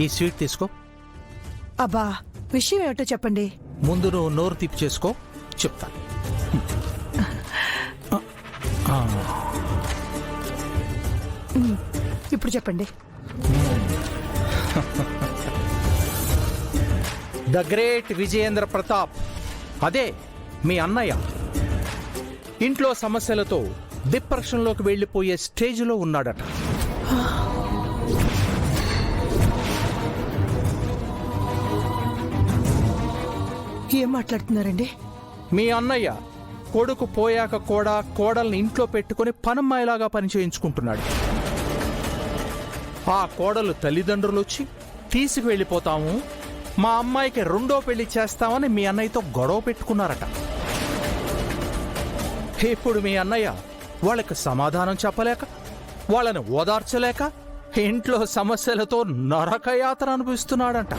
ఈ స్వీట్ తీసుకో. అబ్బా, విషయం ఏమిటో చెప్పండి. ముందు నువ్వు నోరు తిప్పి చేసుకో, చెప్తాను. ఇప్పుడు చెప్పండి. ద గ్రేట్ విజయేంద్ర ప్రతాప్, అదే మీ అన్నయ్య, ఇంట్లో సమస్యలతో డిప్రెషన్లోకి వెళ్లిపోయే స్టేజ్లో ఉన్నాడట. ఏం మాట్లాడుతున్నారండి? మీ అన్నయ్య కొడుకు పోయాక కూడా కోడల్ని ఇంట్లో పెట్టుకుని పనమ్మాయిలాగా పనిచేయించుకుంటున్నాడు. ఆ కోడలు తల్లిదండ్రులు వచ్చి తీసుకువెళ్ళిపోతాము, మా అమ్మాయికి రెండో పెళ్లి చేస్తామని మీ అన్నయ్యతో గొడవ పెట్టుకున్నారట. ఇప్పుడు మీ అన్నయ్య వాళ్ళకి సమాధానం చెప్పలేక, వాళ్ళని ఓదార్చలేక ఇంట్లో సమస్యలతో నరకయాత్ర అనుభవిస్తున్నాడంట.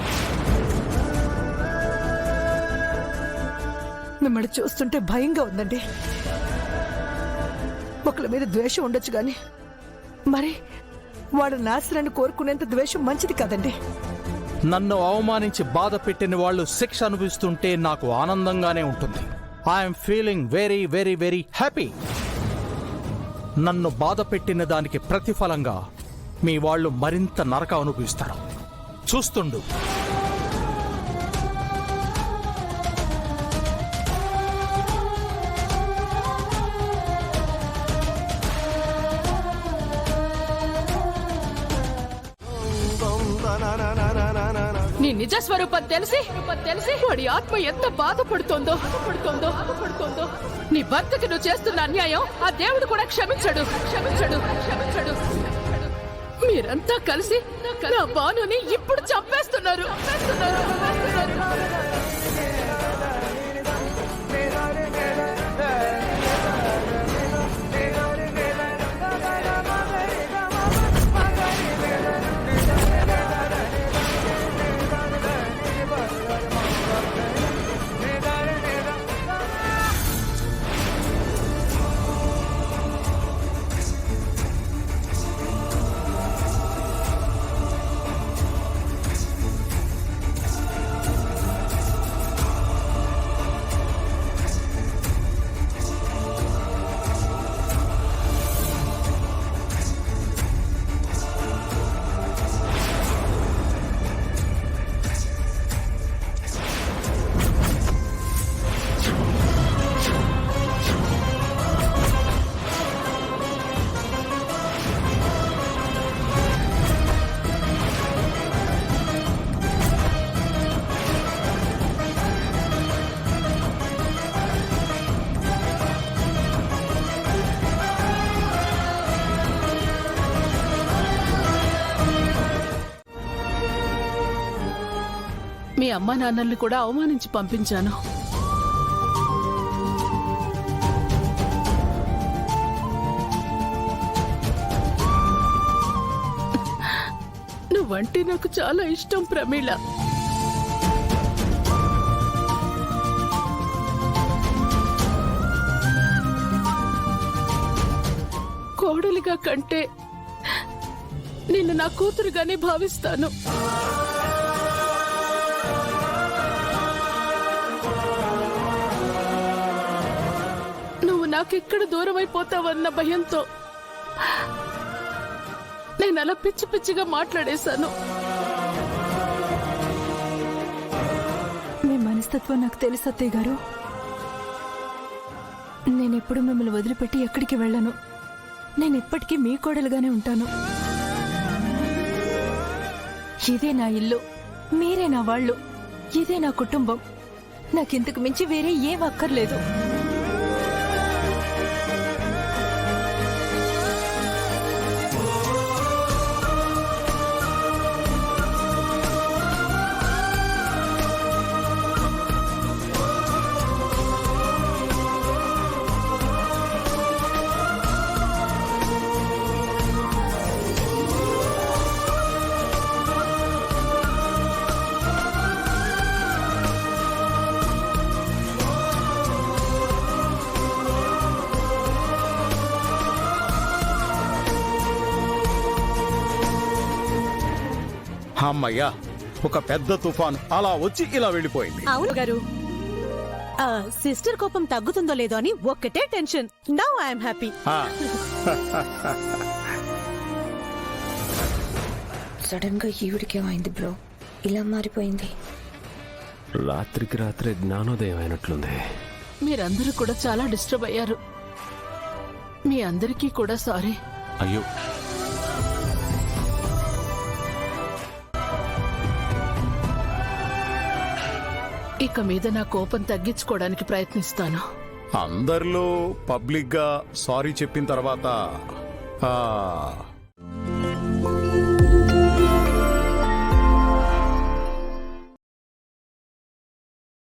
మిమ్మల్ని చూస్తుంటే భయంగా ఉందండి. ఒకళ్ళ మీద ద్వేషం ఉండొచ్చు గాని మరి వాళ్ళ నాశనాన్ని కోరుకునేంత ద్వేషం మంచిది కాదండి. నన్ను అవమానించి బాధ పెట్టిన వాళ్ళు శిక్ష అనుభవిస్తుంటే నాకు ఆనందంగానే ఉంటుంది. I'm feeling very very very happy. నన్ను బాధ పెట్టిన దానికి ప్రతిఫలంగా మీ వాళ్ళు మరింత నరక అనుభవిస్తారు. చూస్తుండు. నీ నిజ స్వరూపం తెలిసి వాడి ఆత్మ ఎంత బాధపడుతోందో. నీ భర్తకి నువ్వు చేస్తున్న అన్యాయం ఆ దేవుడు కూడా క్షమించడు. మీరంతా కలిసి నా భానుని ఇప్పుడు చంపేస్తున్నారు. మీ అమ్మా నాన్నల్ని కూడా అవమానించి పంపించాను. నువ్వంటే నాకు చాలా ఇష్టం ప్రమీళ. కోడలిగా కంటే నిన్ను నా కూతురుగానే భావిస్తాను. నాకెక్కడ దూరం అయిపోతావన్న భయంతో నేను అలా పిచ్చి పిచ్చిగా మాట్లాడేశాను. మీ మనస్తత్వం నాకు తెలుసు అత్తయ్య గారు. నేనెప్పుడు మిమ్మల్ని వదిలిపెట్టి ఎక్కడికి వెళ్ళను. నేను ఎప్పటికీ మీ కోడలుగానే ఉంటాను. ఇదే నా ఇల్లు, మీరే నా వాళ్ళు, ఇదే నా కుటుంబం. నాకింతకు మించి వేరే ఏం అక్కర్లేదు. అమ్మయ్యా, ఒక పెద్ద తుఫాను అలా వచ్చి ఇలా వెళ్ళిపోయింది. అవును గారు, సిస్టర్ కోపం తగ్గుతుందో లేదో అని ఒక్కటే టెన్షన్. Now I'm happy. ఆ, సడన్ గా ఈవిడికేమైంది బ్రో, ఇలా మారిపోయింది? రాత్రికి రాత్రే జ్ఞానోదయం అయినట్లుంది. మీరందరూ కూడా చాలా డిస్టర్బ్ అయ్యారు. మీ అందరికీ కూడా సారీ. అయ్యో, ఇక మీద నా కోపం తగ్గించుకోవడానికి ప్రయత్నిస్తాను. అందరిలో పబ్లిక్ గా సారీ చెప్పిన తర్వాత